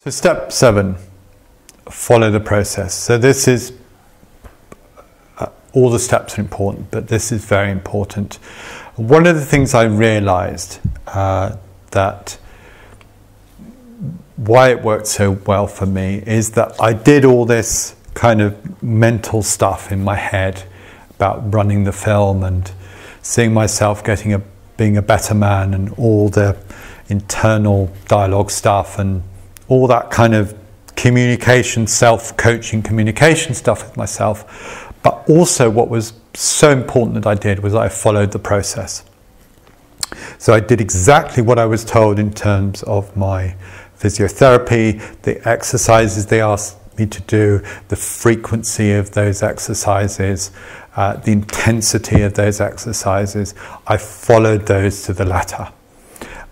So step 7, follow the process. So this is, all the steps are important, but this is very important. One of the things I realized that why it worked so well for me is that I did all this kind of mental stuff in my head about running the film and seeing myself being a better man, and all the internal dialogue stuff and all that kind of communication, self-coaching communication stuff with myself. But also what was so important that I did was I followed the process. So I did exactly what I was told in terms of my physiotherapy, the exercises they asked me to do, the frequency of those exercises, the intensity of those exercises. I followed those to the letter.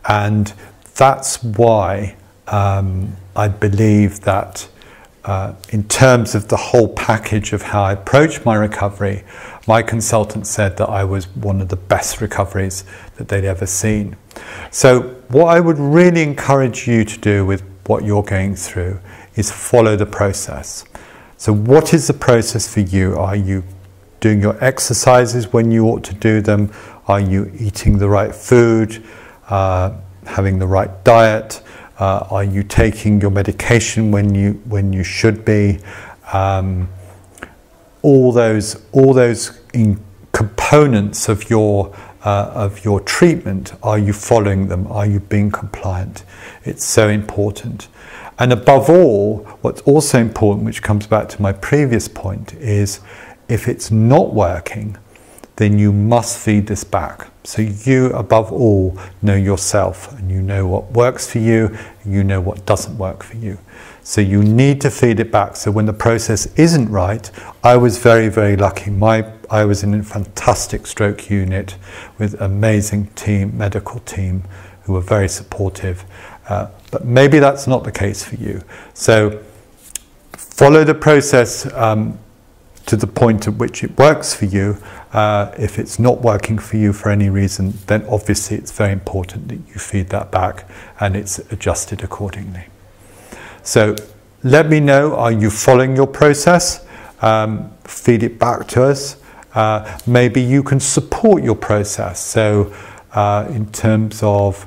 And that's why I believe that in terms of the whole package of how I approached my recovery, my consultant said that I was one of the best recoveries that they'd ever seen. So what I would really encourage you to do with what you're going through is follow the process. So what is the process for you? Are you doing your exercises when you ought to do them? Are you eating the right food? Having the right diet? Are you taking your medication when you should be? All those components of your treatment, are you following them? Are you being compliant? It's so important. And above all, what's also important, which comes back to my previous point, is if it's not working, then you must feed this back. So you, above all, know yourself, and you know what works for you, and you know what doesn't work for you. So you need to feed it back. So when the process isn't right, I was very, very lucky. I was in a fantastic stroke unit with an amazing medical team who were very supportive. But maybe that's not the case for you. So follow the process to the point at which it works for you. If it's not working for you for any reason, then obviously it's very important that you feed that back and it's adjusted accordingly. So let me know, are you following your process? Feed it back to us. Maybe you can support your process. So in terms of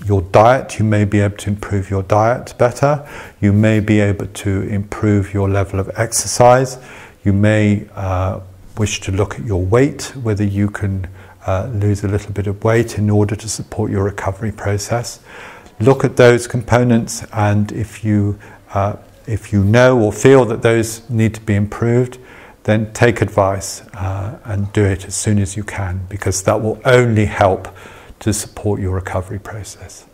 your diet, you may be able to improve your diet better. You may be able to improve your level of exercise. You may wish to look at your weight, whether you can lose a little bit of weight in order to support your recovery process. Look at those components, and if you know or feel that those need to be improved, then take advice and do it as soon as you can, because that will only help to support your recovery process.